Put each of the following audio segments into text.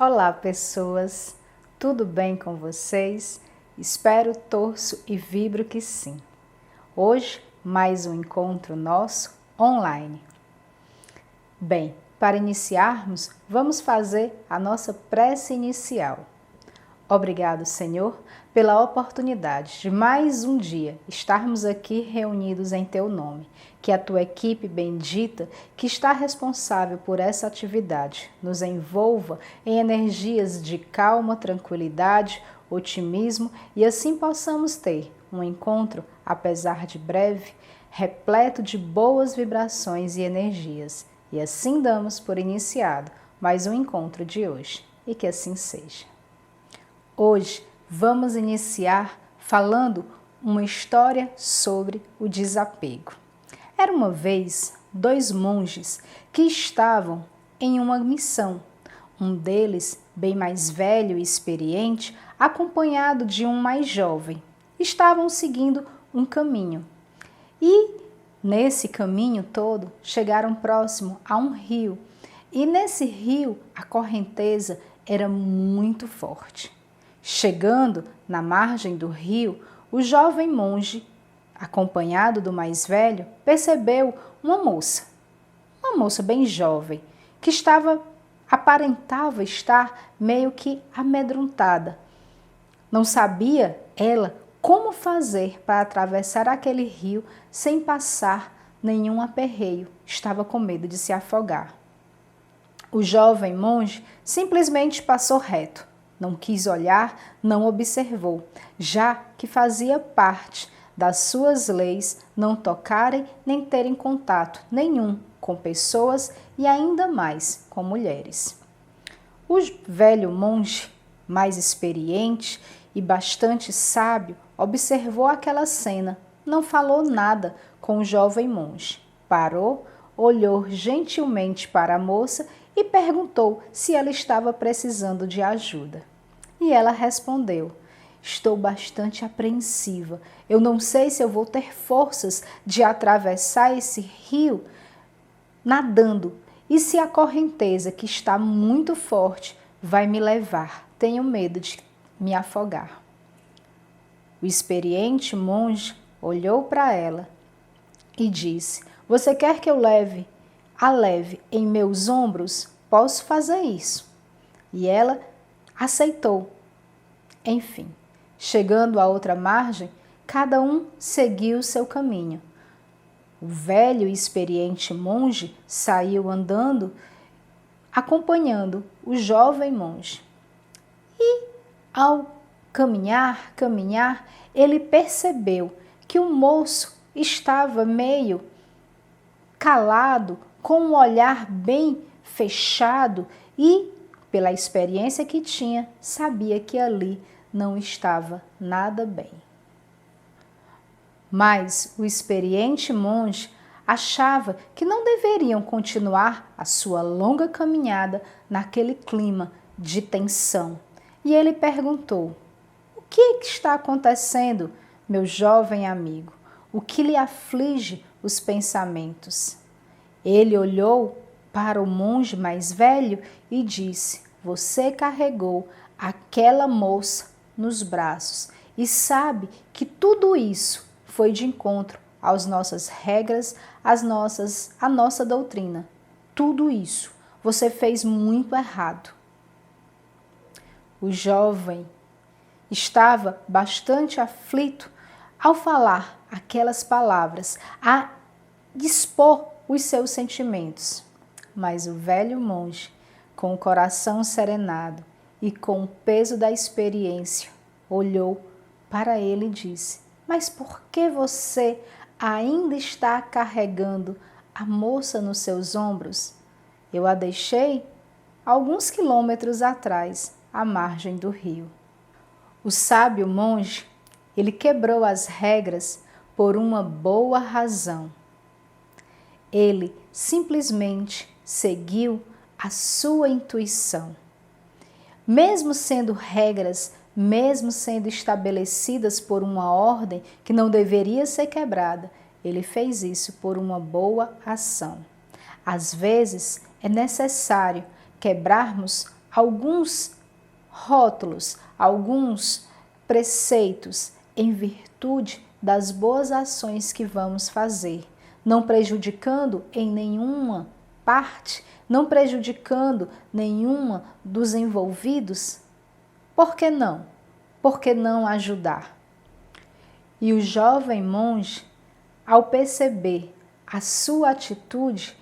Olá, pessoas! Tudo bem com vocês? Espero, torço e vibro que sim. Hoje, mais um encontro nosso online. Bem, para iniciarmos, vamos fazer a nossa prece inicial. Obrigado, Senhor, pela oportunidade de mais um dia estarmos aqui reunidos em Teu nome. Que a Tua equipe bendita, que está responsável por essa atividade, nos envolva em energias de calma, tranquilidade, otimismo e assim possamos ter um encontro, apesar de breve, repleto de boas vibrações e energias. E assim damos por iniciado mais um encontro de hoje. E que assim seja. Hoje vamos iniciar falando uma história sobre o desapego. Era uma vez dois monges que estavam em uma missão. Um deles, bem mais velho e experiente, acompanhado de um mais jovem, estavam seguindo um caminho. E nesse caminho todo chegaram próximo a um rio. E nesse rio a correnteza era muito forte. Chegando na margem do rio, o jovem monge, acompanhado do mais velho, percebeu uma moça bem jovem, que aparentava estar meio que amedrontada. Não sabia ela como fazer para atravessar aquele rio sem passar nenhum aperreio, estava com medo de se afogar. O jovem monge simplesmente passou reto. Não quis olhar, não observou, já que fazia parte das suas leis não tocarem nem terem contato nenhum com pessoas e ainda mais com mulheres. O velho monge, mais experiente e bastante sábio, observou aquela cena, não falou nada com o jovem monge. Parou, olhou gentilmente para a moça e perguntou se ela estava precisando de ajuda. E ela respondeu: estou bastante apreensiva. Eu não sei se eu vou ter forças de atravessar esse rio nadando. E se a correnteza, que está muito forte, vai me levar? Tenho medo de me afogar. O experiente monge olhou para ela e disse: você quer que eu a leve em meus ombros? Posso fazer isso. E ela aceitou. Enfim, chegando à outra margem, cada um seguiu seu caminho. O velho e experiente monge saiu andando, acompanhando o jovem monge. E, ao caminhar, ele percebeu que o moço estava meio calado, com um olhar bem fechado e, pela experiência que tinha, sabia que ali não estava nada bem. Mas o experiente monge achava que não deveriam continuar a sua longa caminhada naquele clima de tensão. E ele perguntou: o que está acontecendo, meu jovem amigo? O que lhe aflige os pensamentos? Ele olhou para o monge mais velho e disse: você carregou aquela moça nos braços e sabe que tudo isso foi de encontro às nossas regras, à nossa doutrina. Tudo isso você fez muito errado. O jovem estava bastante aflito ao falar aquelas palavras, a expor os seus sentimentos. Mas o velho monge, com o coração serenado e com o peso da experiência, olhou para ele e disse: mas por que você ainda está carregando a moça nos seus ombros? Eu a deixei alguns quilômetros atrás, à margem do rio. O sábio monge, ele quebrou as regras por uma boa razão. Ele simplesmente seguiu a sua intuição. Mesmo sendo regras, mesmo sendo estabelecidas por uma ordem que não deveria ser quebrada, ele fez isso por uma boa ação. Às vezes é necessário quebrarmos alguns rótulos, alguns preceitos em virtude das boas ações que vamos fazer, não prejudicando em nenhuma parte, não prejudicando nenhuma dos envolvidos? Por que não? Por que não ajudar? E o jovem monge, ao perceber a sua atitude,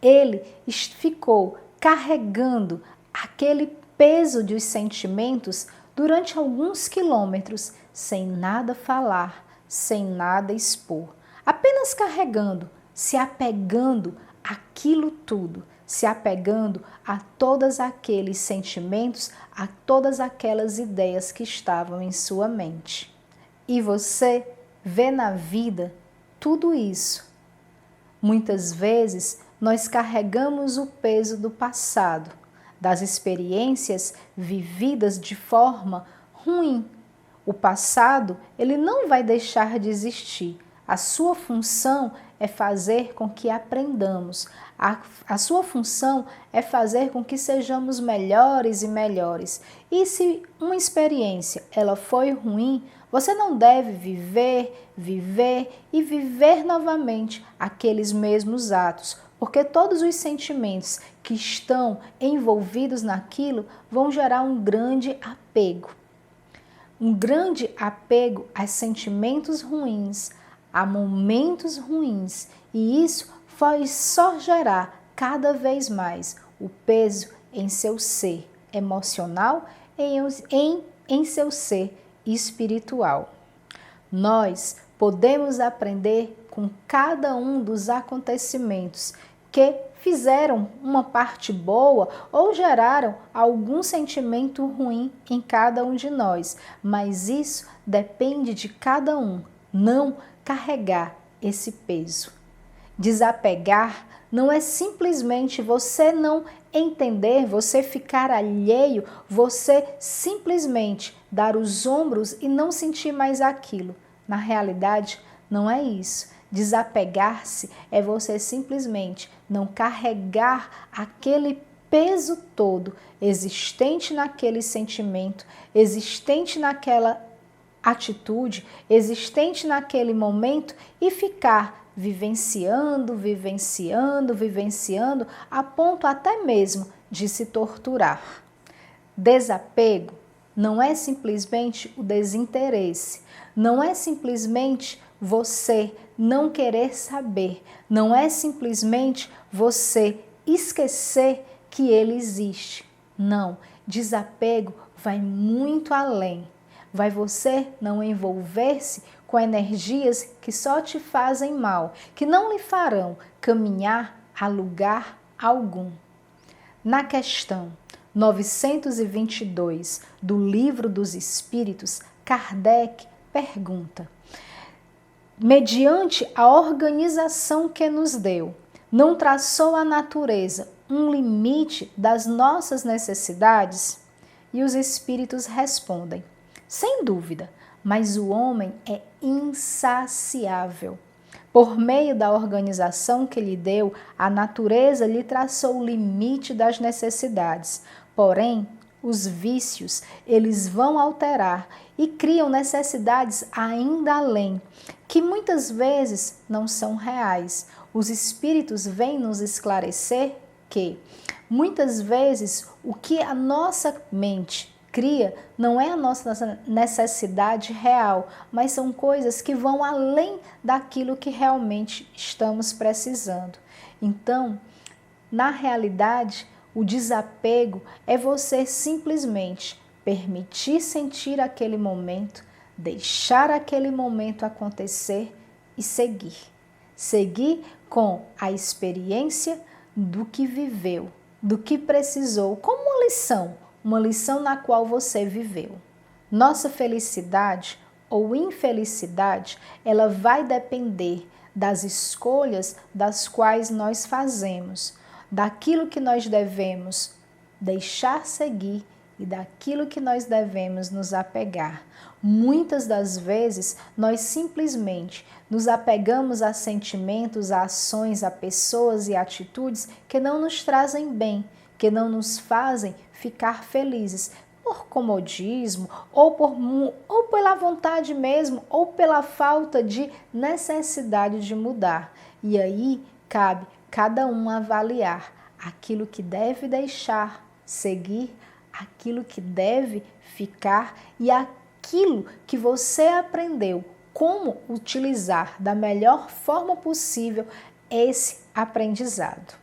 ele ficou carregando aquele peso dos sentimentos durante alguns quilômetros, sem nada falar, sem nada expor, apenas carregando, se apegando àquilo tudo, se apegando a todos aqueles sentimentos, a todas aquelas ideias que estavam em sua mente. E você vê na vida tudo isso. Muitas vezes nós carregamos o peso do passado, das experiências vividas de forma ruim. O passado, ele não vai deixar de existir. A sua função é fazer com que aprendamos. A sua função é fazer com que sejamos melhores e melhores. E se uma experiência ela foi ruim, você não deve viver novamente aqueles mesmos atos, porque todos os sentimentos que estão envolvidos naquilo vão gerar um grande apego. Um grande apego a sentimentos ruins, a momentos ruins, e isso vai só gerar cada vez mais o peso em seu ser emocional, em seu ser espiritual. Nós podemos aprender com cada um dos acontecimentos que fizeram uma parte boa ou geraram algum sentimento ruim em cada um de nós, mas isso depende de cada um, não carregar esse peso. Desapegar não é simplesmente você não entender, você ficar alheio, você simplesmente dar os ombros e não sentir mais aquilo. Na realidade, não é isso. Desapegar-se é você simplesmente não carregar aquele peso todo existente naquele sentimento, existente naquela atitude, existente naquele momento e ficar vivenciando, a ponto até mesmo de se torturar. Desapego não é simplesmente o desinteresse, não é simplesmente você não querer saber, não é simplesmente você esquecer que ele existe. Não, desapego vai muito além. Vai você não envolver-se com energias que só te fazem mal, que não lhe farão caminhar a lugar algum. Na questão 922 do Livro dos Espíritos, Kardec pergunta: mediante a organização que nos deu, não traçou a natureza um limite das nossas necessidades? E os espíritos respondem: sem dúvida, mas o homem é insaciável. Por meio da organização que lhe deu, a natureza lhe traçou o limite das necessidades. Porém, os vícios, eles vão alterar e criam necessidades ainda além, que muitas vezes não são reais. Os espíritos vêm nos esclarecer que muitas vezes o que a nossa mente cria não é a nossa necessidade real, mas são coisas que vão além daquilo que realmente estamos precisando. Então, na realidade, o desapego é você simplesmente permitir sentir aquele momento, deixar aquele momento acontecer e seguir. Seguir com a experiência do que viveu, do que precisou, como uma lição na qual você viveu. Nossa felicidade ou infelicidade, ela vai depender das escolhas das quais nós fazemos, daquilo que nós devemos deixar seguir e daquilo que nós devemos nos apegar. Muitas das vezes, nós simplesmente nos apegamos a sentimentos, a ações, a pessoas e atitudes que não nos trazem bem, que não nos fazem ficar felizes por comodismo, ou pela vontade mesmo, ou pela falta de necessidade de mudar. E aí cabe cada um avaliar aquilo que deve deixar, seguir, aquilo que deve ficar e aquilo que você aprendeu como utilizar da melhor forma possível esse aprendizado.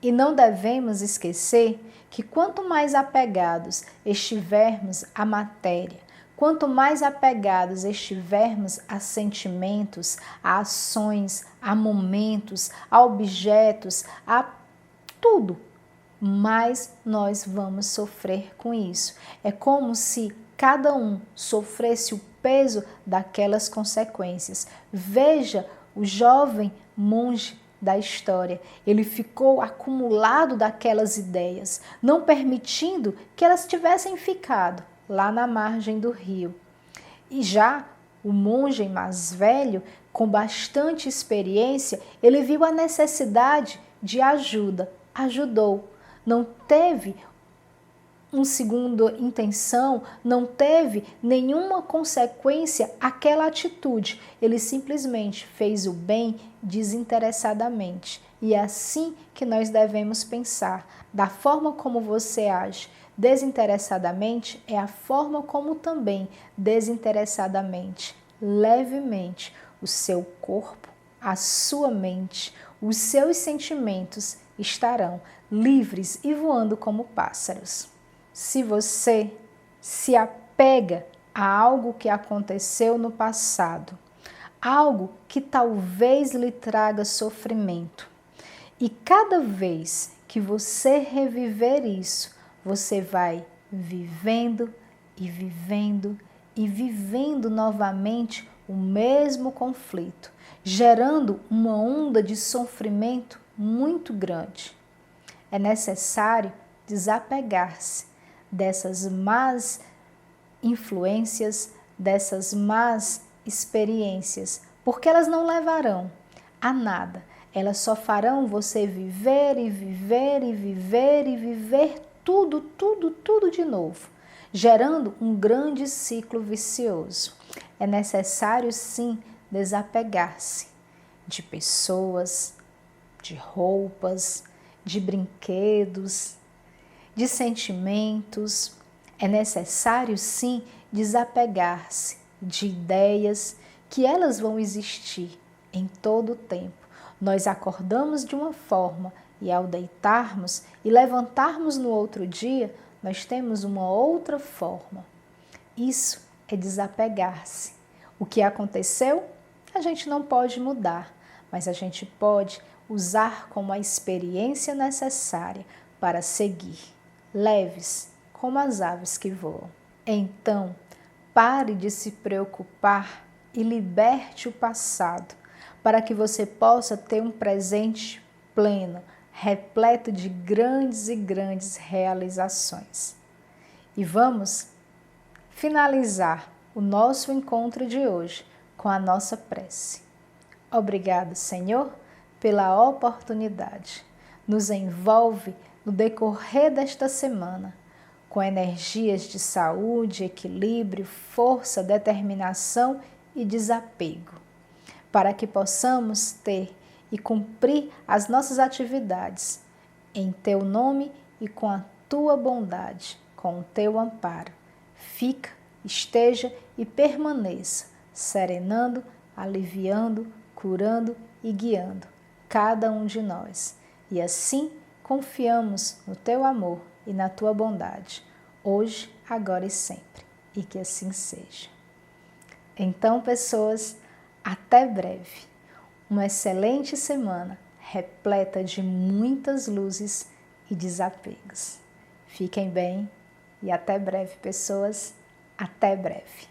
E não devemos esquecer que quanto mais apegados estivermos à matéria, quanto mais apegados estivermos a sentimentos, a ações, a momentos, a objetos, a tudo, mais nós vamos sofrer com isso. É como se cada um sofresse o peso daquelas consequências. Veja o jovem monge da história. Ele ficou acumulado daquelas ideias, não permitindo que elas tivessem ficado lá na margem do rio. E já o monge mais velho, com bastante experiência, ele viu a necessidade de ajuda, ajudou. Não teve uma segunda intenção, não teve nenhuma consequência aquela atitude. Ele simplesmente fez o bem desinteressadamente. E é assim que nós devemos pensar. Da forma como você age desinteressadamente, é a forma como também desinteressadamente, levemente, o seu corpo, a sua mente, os seus sentimentos estarão livres e voando como pássaros. Se você se apega a algo que aconteceu no passado, algo que talvez lhe traga sofrimento, e cada vez que você reviver isso, você vai vivendo e vivendo e vivendo novamente o mesmo conflito, gerando uma onda de sofrimento muito grande. É necessário desapegar-se dessas más influências, dessas más experiências, porque elas não levarão a nada. Elas só farão você viver e viver e viver e viver tudo de novo, gerando um grande ciclo vicioso. É necessário sim desapegar-se de pessoas, de roupas, de brinquedos, de sentimentos. É necessário sim desapegar-se de ideias que elas vão existir em todo o tempo. Nós acordamos de uma forma e ao deitarmos e levantarmos no outro dia, nós temos uma outra forma. Isso é desapegar-se. O que aconteceu, a gente não pode mudar, mas a gente pode usar como a experiência necessária para seguir, leves como as aves que voam. Então, pare de se preocupar e liberte o passado, para que você possa ter um presente pleno, repleto de grandes e grandes realizações. E vamos finalizar o nosso encontro de hoje com a nossa prece. Obrigado, Senhor, pela oportunidade. Nos envolve no decorrer desta semana com energias de saúde, equilíbrio, força, determinação e desapego, para que possamos ter e cumprir as nossas atividades em Teu nome e com a Tua bondade, com o Teu amparo. Fica, esteja e permaneça, serenando, aliviando, curando e guiando cada um de nós. E assim confiamos no Teu amor e na Tua bondade, hoje, agora e sempre. E que assim seja. Então, pessoas, até breve. Uma excelente semana, repleta de muitas luzes e desapegos. Fiquem bem e até breve, pessoas. Até breve.